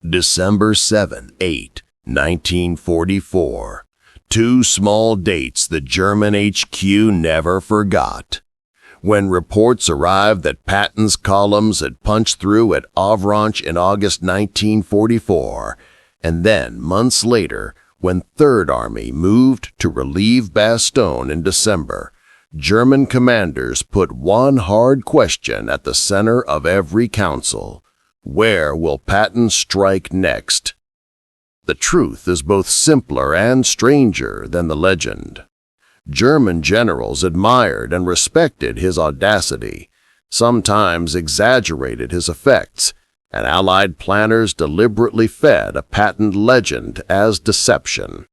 December 7-8, 1944. Two small dates the German HQ never forgot. When reports arrived that Patton's columns had punched through at Avranches in August 1944, and then, months later, when Third Army moved to relieve Bastogne in December, German commanders put one hard question at the center of every council. Where will Patton strike next? The truth is both simpler and stranger than the legend. German generals admired and respected his audacity, sometimes exaggerated his effects, and Allied planners deliberately fed a Patton legend as deception.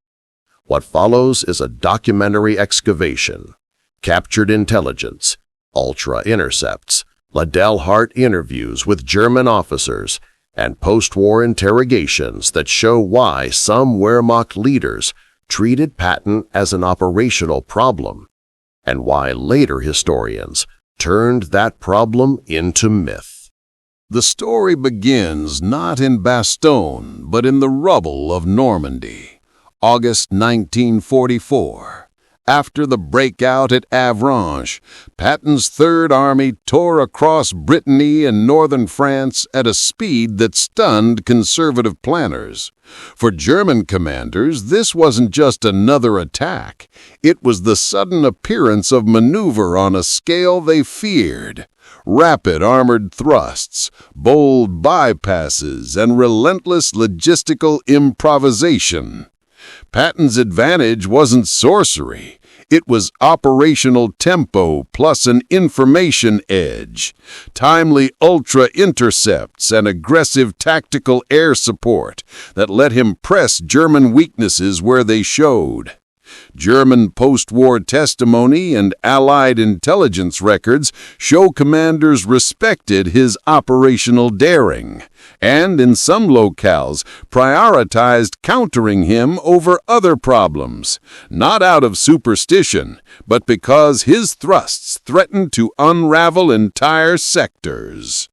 What follows is a documentary excavation, captured intelligence, ultra-intercepts, Liddell Hart interviews with German officers, and post-war interrogations that show why some Wehrmacht leaders treated Patton as an operational problem, and why later historians turned that problem into myth. The story begins not in Bastogne, but in the rubble of Normandy, August 1944. After the breakout at Avranches, Patton's Third Army tore across Brittany and northern France at a speed that stunned conservative planners. For German commanders, this wasn't just another attack. It was the sudden appearance of maneuver on a scale they feared. Rapid armored thrusts, bold bypasses, and relentless logistical improvisation. Patton's advantage wasn't sorcery. It was operational tempo plus an information edge, timely ultra-intercepts, and aggressive tactical air support that let him press German weaknesses where they showed. German post-war testimony and Allied intelligence records show commanders respected his operational daring, and in some locales prioritized countering him over other problems, not out of superstition, but because his thrusts threatened to unravel entire sectors.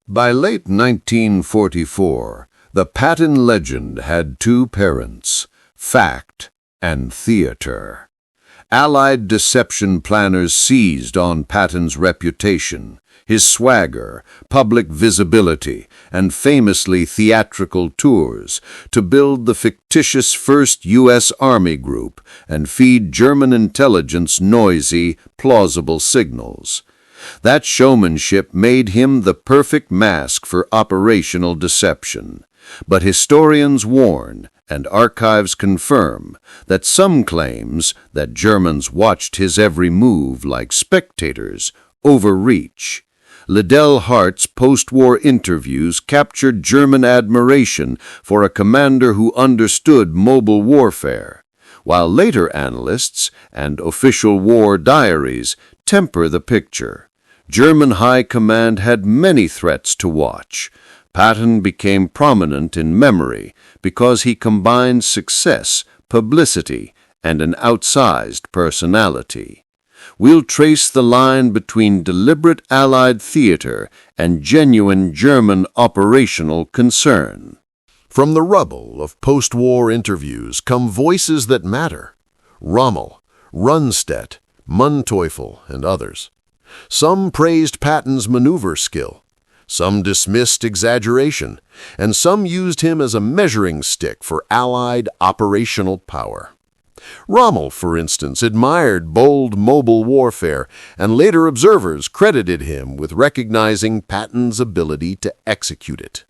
By late 1944, the Patton legend had two parents, fact and theater. Allied deception planners seized on Patton's reputation, his swagger, public visibility, and famously theatrical tours to build the fictitious First U.S. Army Group and feed German intelligence noisy, plausible signals. That showmanship made him the perfect mask for operational deception. But historians warn, and archives confirm, that some claims that Germans watched his every move like spectators overreach. Liddell Hart's post-war interviews captured German admiration for a commander who understood mobile warfare, while later analysts and official war diaries temper the picture. German high command had many threats to watch. Patton became prominent in memory because he combined success, publicity, and an outsized personality. We'll trace the line between deliberate Allied theater and genuine German operational concern. From the rubble of post-war interviews come voices that matter. Rommel, Rundstedt, Manteuffel, and others. Some praised Patton's maneuver skill. Some dismissed exaggeration, and some used him as a measuring stick for Allied operational power. Rommel, for instance, admired bold mobile warfare, and later observers credited him with recognizing Patton's ability to execute it.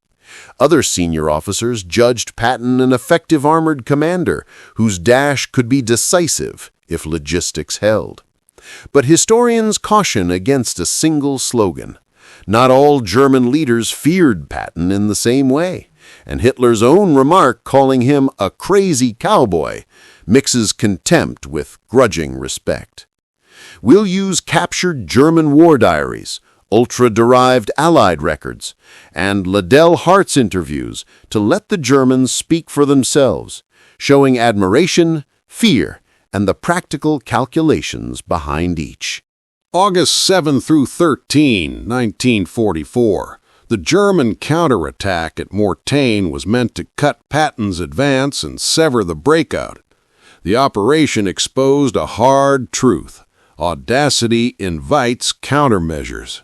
Other senior officers judged Patton an effective armored commander whose dash could be decisive if logistics held. But historians caution against a single slogan. Not all German leaders feared Patton in the same way, and Hitler's own remark calling him a crazy cowboy mixes contempt with grudging respect. We'll use captured German war diaries, ultra-derived Allied records, and Liddell Hart's interviews to let the Germans speak for themselves, showing admiration, fear, and the practical calculations behind each. August 7 through 13, 1944. The German counterattack at Mortain was meant to cut Patton's advance and sever the breakout. The operation exposed a hard truth. Audacity invites countermeasures.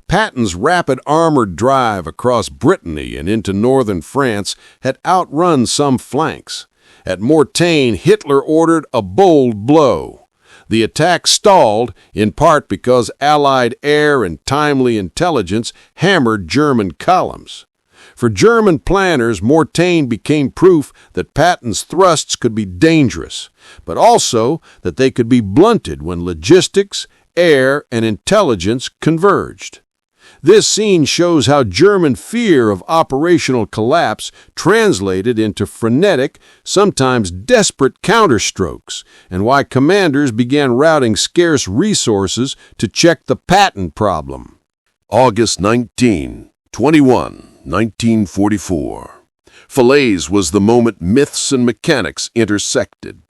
Patton's rapid armored drive across Brittany and into northern France had outrun some flanks. At Mortain, Hitler ordered a bold blow. The attack stalled, in part because Allied air and timely intelligence hammered German columns. For German planners, Mortain became proof that Patton's thrusts could be dangerous, but also that they could be blunted when logistics, air, and intelligence converged. This scene shows how German fear of operational collapse translated into frenetic, sometimes desperate counterstrokes, and why commanders began routing scarce resources to check the Patton problem. August 21, 1944. Falaise was the moment myths and mechanics intersected.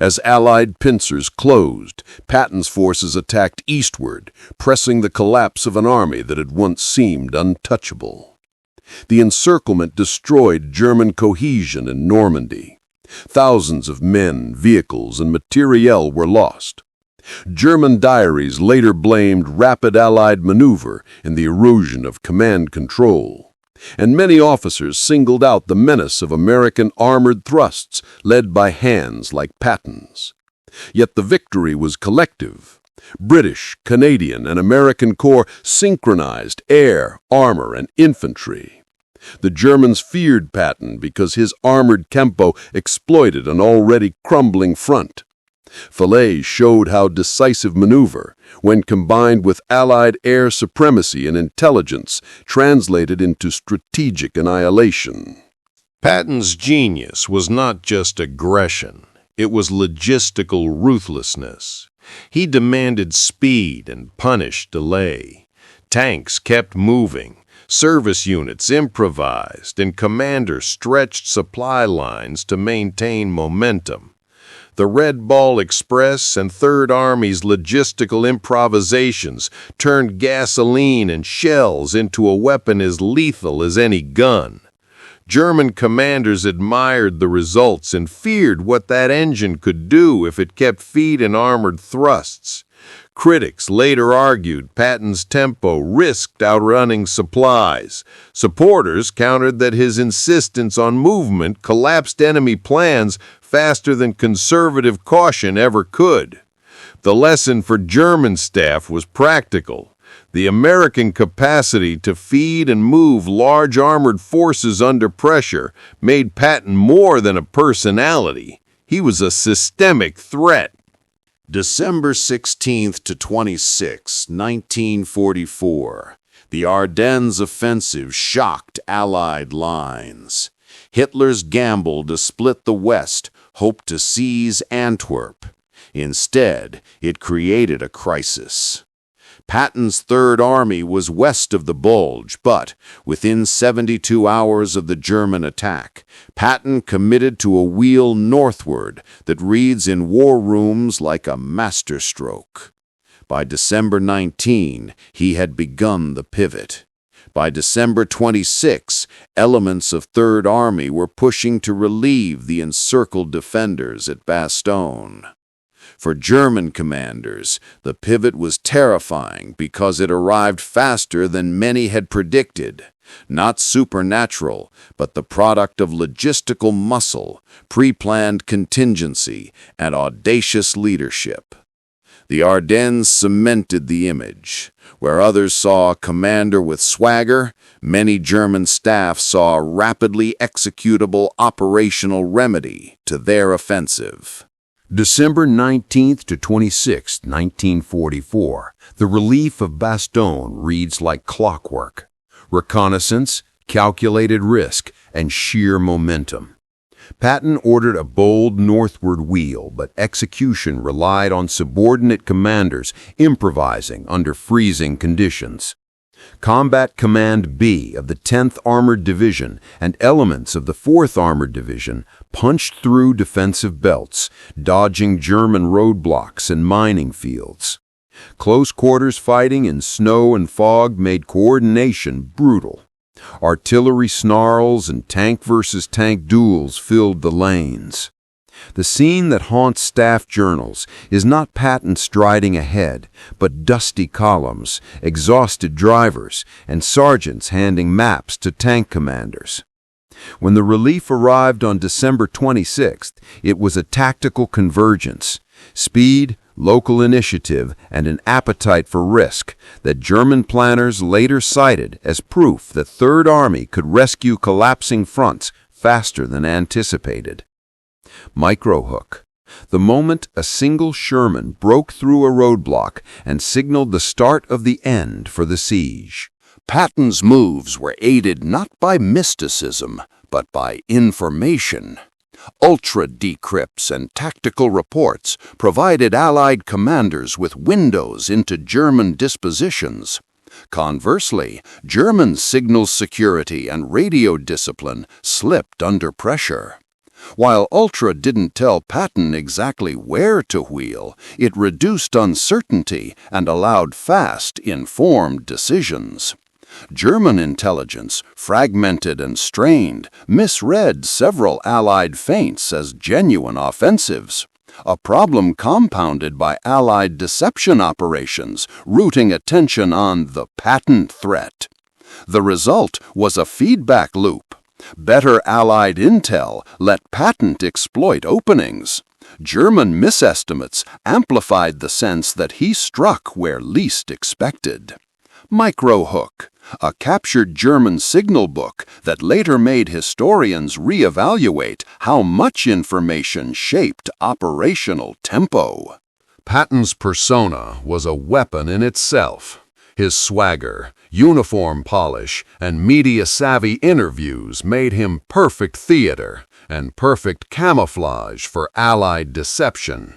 As Allied pincers closed, Patton's forces attacked eastward, pressing the collapse of an army that had once seemed untouchable. The encirclement destroyed German cohesion in Normandy. Thousands of men, vehicles, and materiel were lost. German diaries later blamed rapid Allied maneuver in the erosion of command control. And many officers singled out the menace of American armored thrusts led by hands like Patton's. Yet the victory was collective. British, Canadian, and American corps synchronized air, armor, and infantry. The Germans feared Patton because his armored tempo exploited an already crumbling front. Falaise showed how decisive maneuver, when combined with Allied air supremacy and intelligence, translated into strategic annihilation. Patton's genius was not just aggression, it was logistical ruthlessness. He demanded speed and punished delay. Tanks kept moving, service units improvised, and commanders stretched supply lines to maintain momentum. The Red Ball Express and Third Army's logistical improvisations turned gasoline and shells into a weapon as lethal as any gun. German commanders admired the results and feared what that engine could do if it kept feeding armored thrusts. Critics later argued Patton's tempo risked outrunning supplies. Supporters countered that his insistence on movement collapsed enemy plans faster than conservative caution ever could. The lesson for German staff was practical. The American capacity to feed and move large armored forces under pressure made Patton more than a personality. He was a systemic threat. December 16th to 26, 1944. The Ardennes offensive shocked Allied lines. Hitler's gamble to split the West hoped to seize Antwerp. Instead, it created a crisis. Patton's Third Army was west of the Bulge, but within 72 hours of the German attack, Patton committed to a wheel northward that reads in war rooms like a masterstroke. By December 19, he had begun the pivot. By December 26, elements of Third Army were pushing to relieve the encircled defenders at Bastogne. For German commanders, the pivot was terrifying because it arrived faster than many had predicted. Not supernatural, but the product of logistical muscle, pre-planned contingency, and audacious leadership. The Ardennes cemented the image. Where others saw a commander with swagger, many German staff saw a rapidly executable operational remedy to their offensive. December 19th to 26th, 1944. The relief of Bastogne reads like clockwork. Reconnaissance, calculated risk, and sheer momentum. Patton ordered a bold northward wheel, but execution relied on subordinate commanders improvising under freezing conditions. Combat Command B of the 10th Armored Division and elements of the 4th Armored Division punched through defensive belts, dodging German roadblocks and mining fields. Close quarters fighting in snow and fog made coordination brutal. Artillery snarls and tank versus tank duels filled the lanes. The scene that haunts staff journals is not Patton striding ahead, but dusty columns, exhausted drivers, and sergeants handing maps to tank commanders. When the relief arrived on December 26th, it was a tactical convergence, speed, local initiative, and an appetite for risk that German planners later cited as proof the Third Army could rescue collapsing fronts faster than anticipated. Microhook. The moment a single Sherman broke through a roadblock and signaled the start of the end for the siege. Patton's moves were aided not by mysticism, but by information. Ultra-decrypts and tactical reports provided Allied commanders with windows into German dispositions. Conversely, German signal security and radio discipline slipped under pressure. While Ultra didn't tell Patton exactly where to wheel, it reduced uncertainty and allowed fast, informed decisions. German intelligence, fragmented and strained, misread several Allied feints as genuine offensives, a problem compounded by Allied deception operations rooting attention on the Patton threat. The result was a feedback loop. Better Allied intel let Patton exploit openings. German misestimates amplified the sense that he struck where least expected. Microhook, a captured German signal book that later made historians reevaluate how much information shaped operational tempo. Patton's persona was a weapon in itself. His swagger, uniform polish, and media-savvy interviews made him perfect theater and perfect camouflage for Allied deception.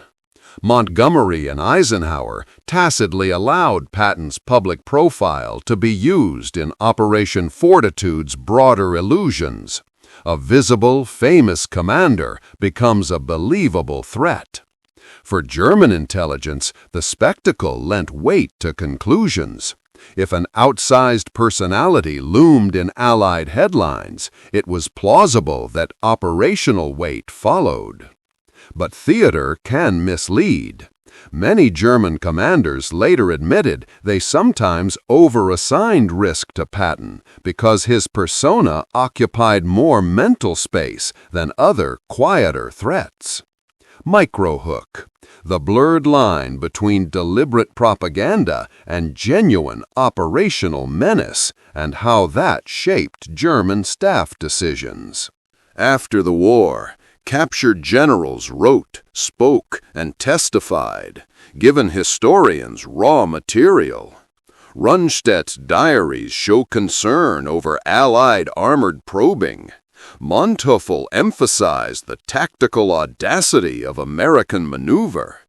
Montgomery and Eisenhower tacitly allowed Patton's public profile to be used in Operation Fortitude's broader illusions. A visible, famous commander becomes a believable threat. For German intelligence, the spectacle lent weight to conclusions. If an outsized personality loomed in Allied headlines, it was plausible that operational weight followed. But theater can mislead. Many German commanders later admitted they sometimes over-assigned risk to Patton because his persona occupied more mental space than other, quieter threats. Microhook, the blurred line between deliberate propaganda and genuine operational menace, and how that shaped German staff decisions. After the war, captured generals wrote, spoke, and testified, given historians raw material. Rundstedt's diaries show concern over Allied armored probing. Manteuffel emphasized the tactical audacity of American maneuver.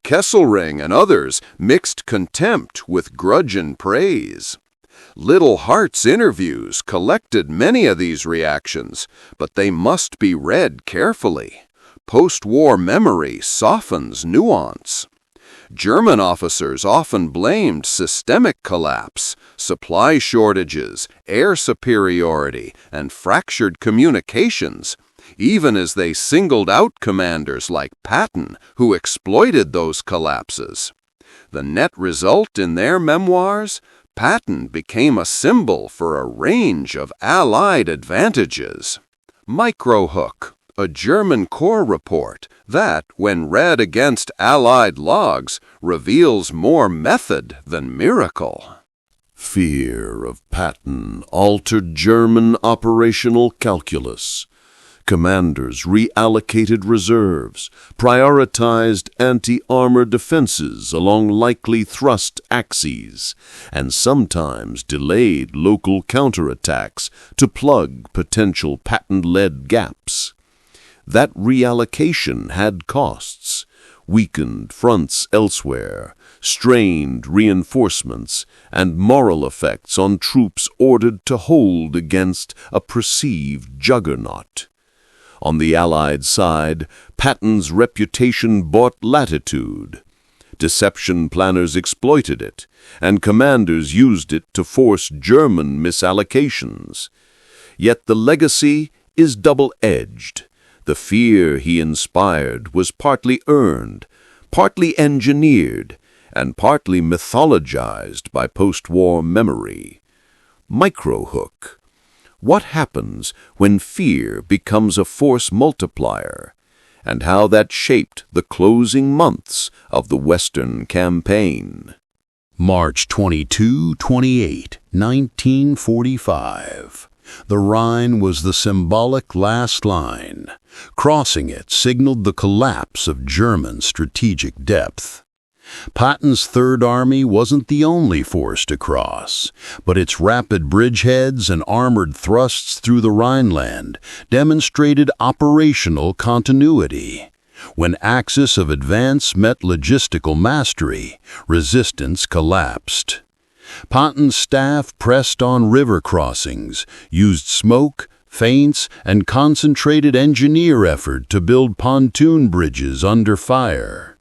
Kesselring and others mixed contempt with grudging praise. Little Hart's interviews collected many of these reactions, but they must be read carefully. Post-war memory softens nuance. German officers often blamed systemic collapse, supply shortages, air superiority, and fractured communications, even as they singled out commanders like Patton who exploited those collapses. The net result in their memoirs? Patton became a symbol for a range of Allied advantages. Microhook, a German Corps report that, when read against Allied logs, reveals more method than miracle. Fear of Patton altered German operational calculus. Commanders reallocated reserves, prioritized anti-armor defenses along likely thrust axes, and sometimes delayed local counterattacks to plug potential Patton-led gaps. That reallocation had costs, weakened fronts elsewhere, strained reinforcements, and moral effects on troops ordered to hold against a perceived juggernaut. On the Allied side, Patton's reputation bought latitude. Deception planners exploited it, and commanders used it to force German misallocations. Yet the legacy is double-edged. The fear he inspired was partly earned, partly engineered, and partly mythologized by post-war memory. Microhook. What happens when fear becomes a force multiplier, and how that shaped the closing months of the Western campaign. March 22-28, 1945. The Rhine was the symbolic last line. Crossing it signaled the collapse of German strategic depth. Patton's Third Army wasn't the only force to cross, but its rapid bridgeheads and armored thrusts through the Rhineland demonstrated operational continuity. When axis of advance met logistical mastery, resistance collapsed. Patton's staff pressed on river crossings, used smoke, feints, and concentrated engineer effort to build pontoon bridges under fire.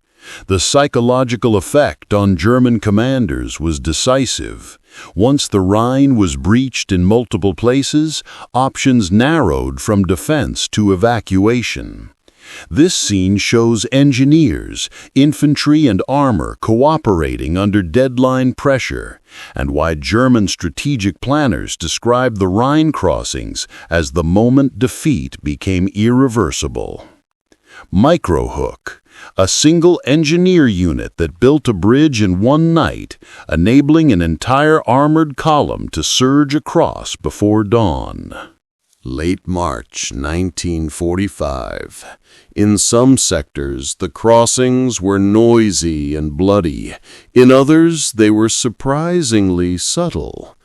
The psychological effect on German commanders was decisive. Once the Rhine was breached in multiple places, options narrowed from defense to evacuation. This scene shows engineers, infantry, and armor cooperating under deadline pressure, and why German strategic planners described the Rhine crossings as the moment defeat became irreversible. Microhook. A single engineer unit that built a bridge in one night, enabling an entire armored column to surge across before dawn. Late March 1945. In some sectors, the crossings were noisy and bloody. In others, they were surprisingly subtle.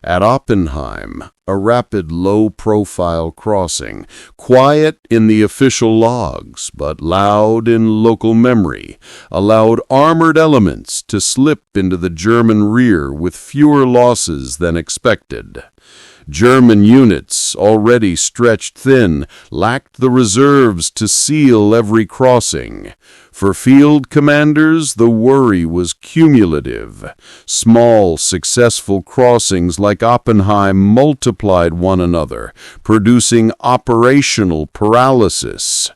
At Oppenheim, a rapid low-profile crossing, quiet in the official logs but loud in local memory, allowed armored elements to slip into the German rear with fewer losses than expected. German units, already stretched thin, lacked the reserves to seal every crossing. For field commanders, the worry was cumulative. Small, successful crossings like Oppenheim multiplied one another, producing operational paralysis.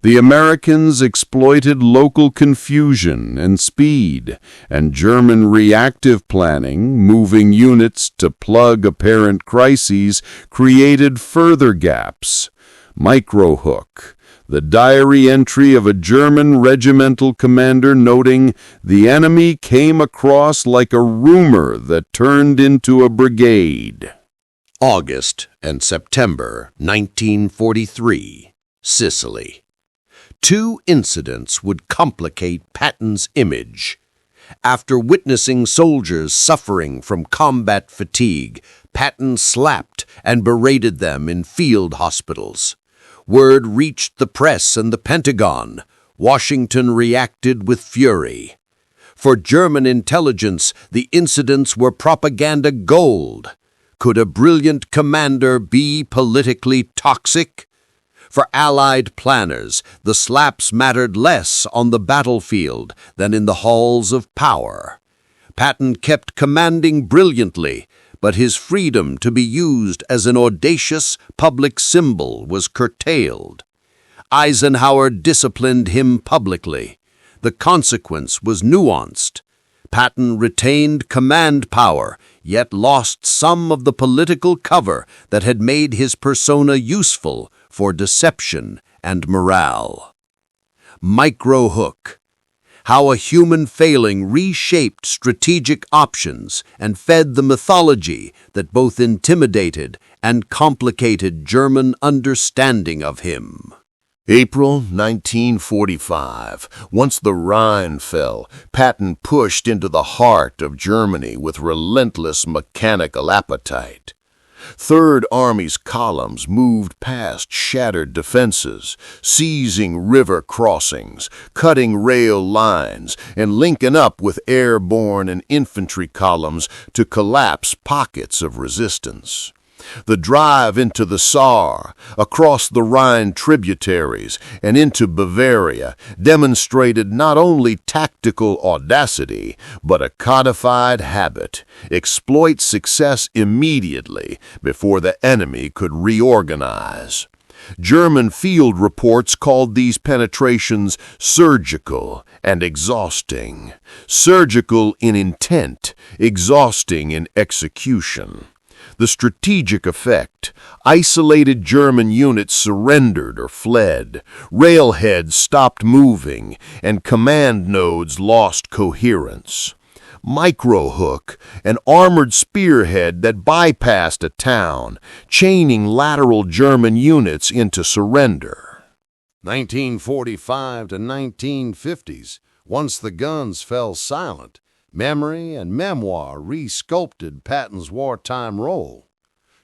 The Americans exploited local confusion and speed, and German reactive planning, moving units to plug apparent crises, created further gaps. Microhook. The diary entry of a German regimental commander noting, "The enemy came across like a rumor that turned into a brigade." August and September 1943, Sicily. Two incidents would complicate Patton's image. After witnessing soldiers suffering from combat fatigue, Patton slapped and berated them in field hospitals. Word reached the press and the Pentagon. Washington reacted with fury. For German intelligence, the incidents were propaganda gold. Could a brilliant commander be politically toxic? For Allied planners, the slaps mattered less on the battlefield than in the halls of power. Patton kept commanding brilliantly, but his freedom to be used as an audacious public symbol was curtailed. Eisenhower disciplined him publicly. The consequence was nuanced. Patton retained command power, yet lost some of the political cover that had made his persona useful for deception and morale. Microhook. How a human failing reshaped strategic options and fed the mythology that both intimidated and complicated German understanding of him. April 1945. Once the Rhine fell, Patton pushed into the heart of Germany with relentless mechanical appetite. Third Army's columns moved past shattered defenses, seizing river crossings, cutting rail lines, and linking up with airborne and infantry columns to collapse pockets of resistance. The drive into the Saar, across the Rhine tributaries, and into Bavaria demonstrated not only tactical audacity, but a codified habit: exploit success immediately before the enemy could reorganize. German field reports called these penetrations surgical and exhausting. Surgical in intent, exhausting in execution. The strategic effect: isolated German units surrendered or fled, railheads stopped moving, and command nodes lost coherence. Microhook, an armored spearhead that bypassed a town, chaining lateral German units into surrender. 1945 to 1950s, once the guns fell silent, memory and memoir re-sculpted Patton's wartime role.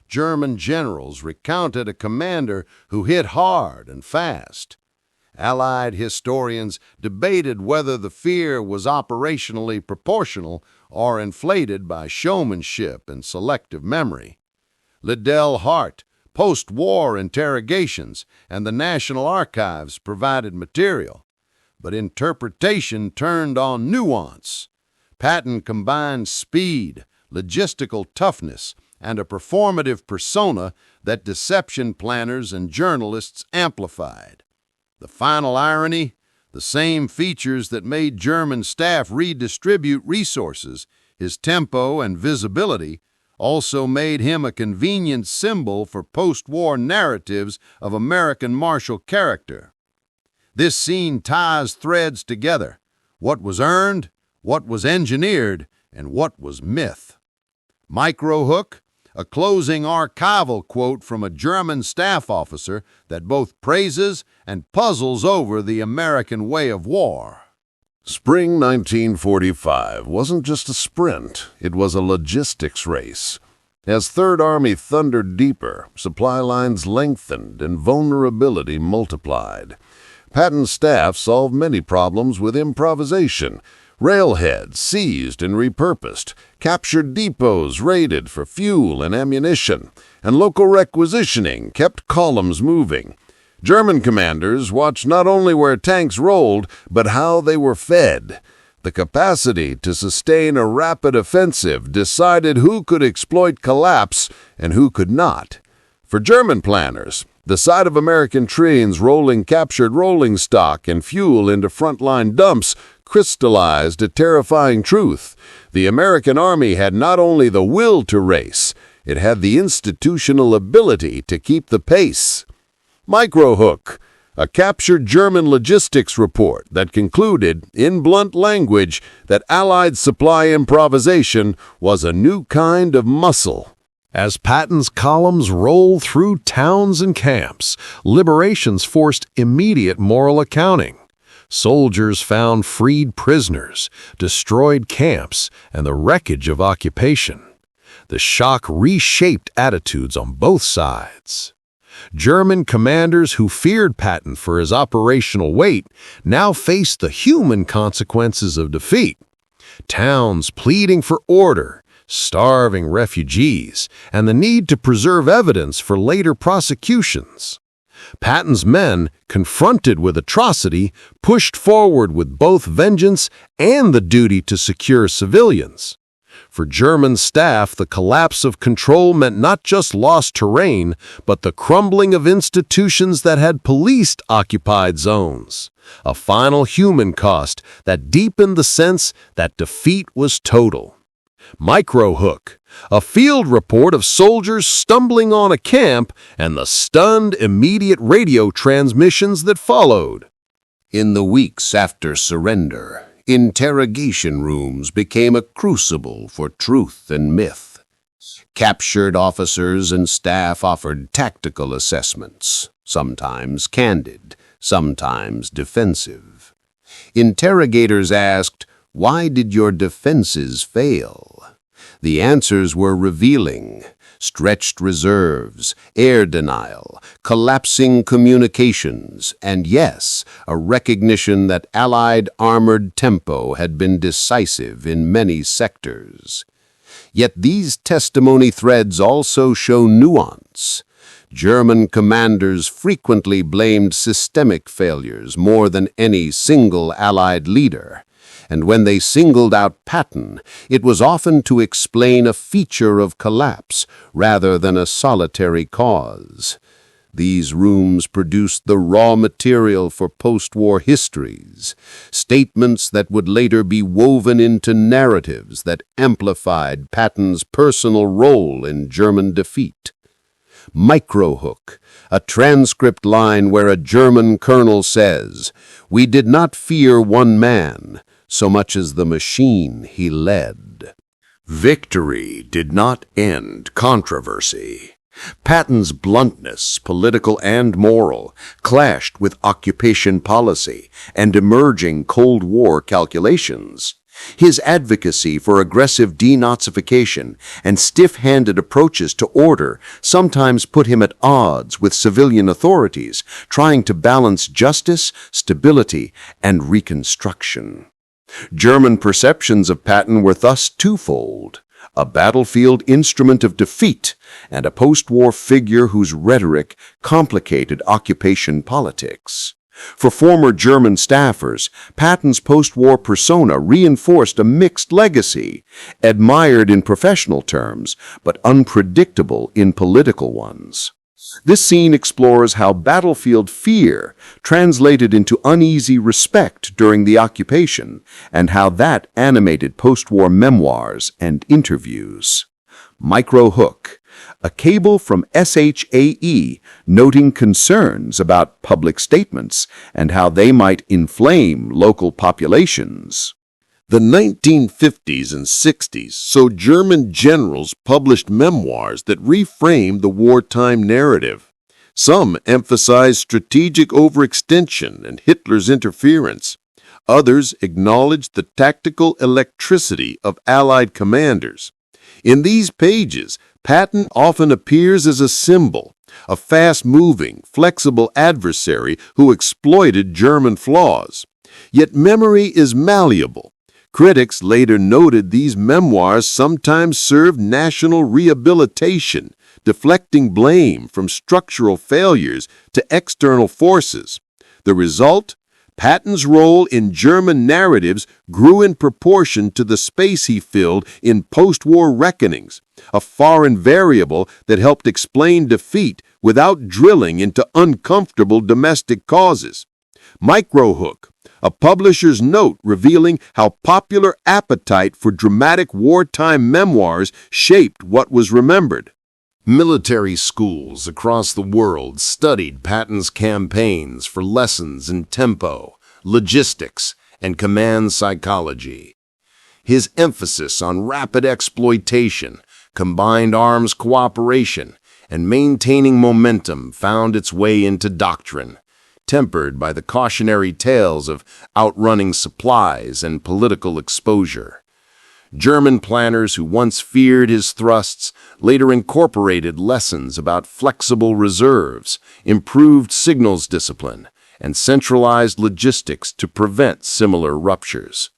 German generals recounted a commander who hit hard and fast. Allied historians debated whether the fear was operationally proportional or inflated by showmanship and selective memory. Liddell Hart, post-war interrogations, and the National Archives provided material, but interpretation turned on nuance. Patton combined speed, logistical toughness, and a performative persona that deception planners and journalists amplified. The final irony: the same features that made German staff redistribute resources, his tempo and visibility, also made him a convenient symbol for post-war narratives of American martial character. This scene ties threads together: what was earned, what was engineered, and what was myth. Microhook, a closing archival quote from a German staff officer that both praises and puzzles over the American way of war. Spring 1945 wasn't just a sprint, it was a logistics race. As Third Army thundered deeper, supply lines lengthened and vulnerability multiplied. Patton's staff solved many problems with improvisation. Railheads seized and repurposed, captured depots raided for fuel and ammunition, and local requisitioning kept columns moving. German commanders watched not only where tanks rolled, but how they were fed. The capacity to sustain a rapid offensive decided who could exploit collapse and who could not. For German planners, the sight of American trains rolling captured rolling stock and fuel into frontline dumps crystallized a terrifying truth. The American Army had not only the will to race, it had the institutional ability to keep the pace. Microhook, a captured German logistics report that concluded, in blunt language, that Allied supply improvisation was a new kind of muscle. As Patton's columns rolled through towns and camps, liberations forced immediate moral accounting. Soldiers found freed prisoners, destroyed camps, and the wreckage of occupation. The shock reshaped attitudes on both sides. German commanders who feared Patton for his operational weight now faced the human consequences of defeat. Towns pleading for order, starving refugees, and the need to preserve evidence for later prosecutions. Patton's men, confronted with atrocity, pushed forward with both vengeance and the duty to secure civilians. For German staff, the collapse of control meant not just lost terrain, but the crumbling of institutions that had policed occupied zones. A final human cost that deepened the sense that defeat was total. Microhook, a field report of soldiers stumbling on a camp and the stunned immediate radio transmissions that followed. In the weeks after surrender, interrogation rooms became a crucible for truth and myth. Captured officers and staff offered tactical assessments, sometimes candid, sometimes defensive. Interrogators asked, "Why did your defenses fail?" The answers were revealing: stretched reserves, air denial, collapsing communications, and yes, a recognition that Allied armored tempo had been decisive in many sectors. Yet these testimony threads also show nuance. German commanders frequently blamed systemic failures more than any single Allied leader. And when they singled out Patton, it was often to explain a feature of collapse rather than a solitary cause. These rooms produced the raw material for post-war histories, statements that would later be woven into narratives that amplified Patton's personal role in German defeat. Microhook, a transcript line where a German colonel says, "We did not fear one man, so much as the machine he led." Victory did not end controversy. Patton's bluntness, political and moral, clashed with occupation policy and emerging Cold War calculations. His advocacy for aggressive denazification and stiff-handed approaches to order sometimes put him at odds with civilian authorities, trying to balance justice, stability, and reconstruction. German perceptions of Patton were thus twofold: a battlefield instrument of defeat and a post-war figure whose rhetoric complicated occupation politics. For former German staffers, Patton's post-war persona reinforced a mixed legacy, admired in professional terms, but unpredictable in political ones. This scene explores how battlefield fear translated into uneasy respect during the occupation, and how that animated post-war memoirs and interviews. Microhook, a cable from SHAE noting concerns about public statements and how they might inflame local populations. The 1950s and 60s saw German generals published memoirs that reframed the wartime narrative. Some emphasized strategic overextension and Hitler's interference. Others acknowledged the tactical electricity of Allied commanders. In these pages, Patton often appears as a symbol, a fast-moving, flexible adversary who exploited German flaws. Yet memory is malleable. Critics later noted these memoirs sometimes served national rehabilitation, deflecting blame from structural failures to external forces. The result? Patton's role in German narratives grew in proportion to the space he filled in post-war reckonings, a foreign variable that helped explain defeat without drilling into uncomfortable domestic causes. Microhook, a publisher's note revealing how popular appetite for dramatic wartime memoirs shaped what was remembered. Military schools across the world studied Patton's campaigns for lessons in tempo, logistics, and command psychology. His emphasis on rapid exploitation, combined arms cooperation, and maintaining momentum found its way into doctrine, tempered by the cautionary tales of outrunning supplies and political exposure. German planners who once feared his thrusts later incorporated lessons about flexible reserves, improved signals discipline, and centralized logistics to prevent similar ruptures.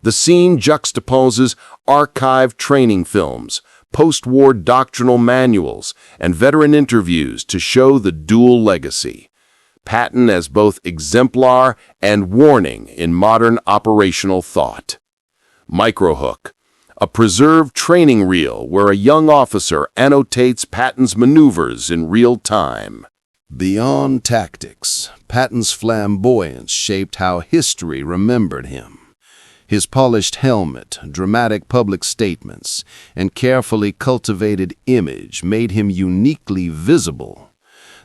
The scene juxtaposes archived training films, post-war doctrinal manuals, and veteran interviews to show the dual legacy. Patton as both exemplar and warning in modern operational thought. Microhook, a preserved training reel where a young officer annotates Patton's maneuvers in real time. Beyond tactics, Patton's flamboyance shaped how history remembered him. His polished helmet, dramatic public statements, and carefully cultivated image made him uniquely visible.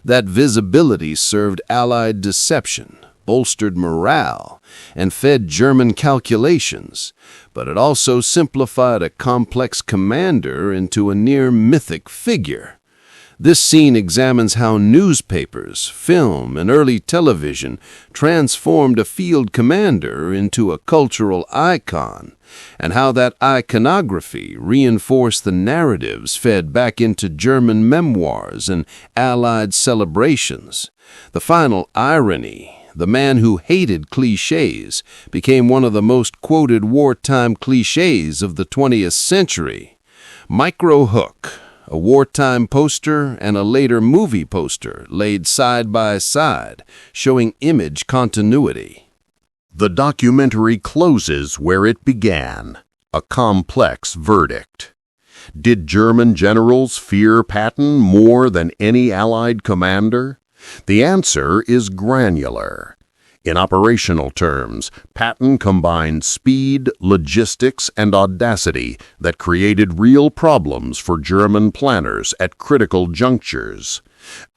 That visibility served Allied deception, bolstered morale, and fed German calculations, but it also simplified a complex commander into a near-mythic figure. This scene examines how newspapers, film, and early television transformed a field commander into a cultural icon, and how that iconography reinforced the narratives fed back into German memoirs and Allied celebrations. The final irony, the man who hated clichés, became one of the most quoted wartime clichés of the 20th century. Micro hook, a wartime poster and a later movie poster laid side by side, showing image continuity. The documentary closes where it began, a complex verdict. Did German generals fear Patton more than any Allied commander? The answer is granular. In operational terms, Patton combined speed, logistics, and audacity that created real problems for German planners at critical junctures.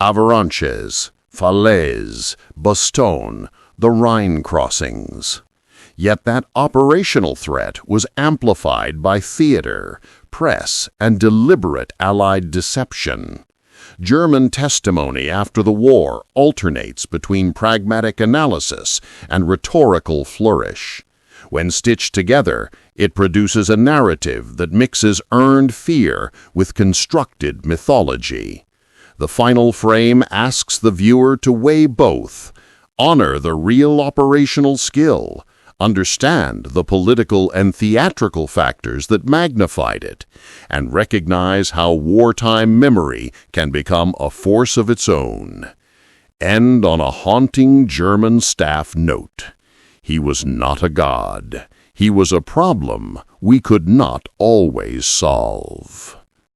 Avranches, Falaise, Bastogne, the Rhine crossings. Yet that operational threat was amplified by theater, press, and deliberate Allied deception. German testimony after the war alternates between pragmatic analysis and rhetorical flourish. When stitched together, it produces a narrative that mixes earned fear with constructed mythology. The final frame asks the viewer to weigh both, honor the real operational skill, understand the political and theatrical factors that magnified it, and recognize how wartime memory can become a force of its own. End on a haunting German staff note. He was not a god. He was a problem we could not always solve.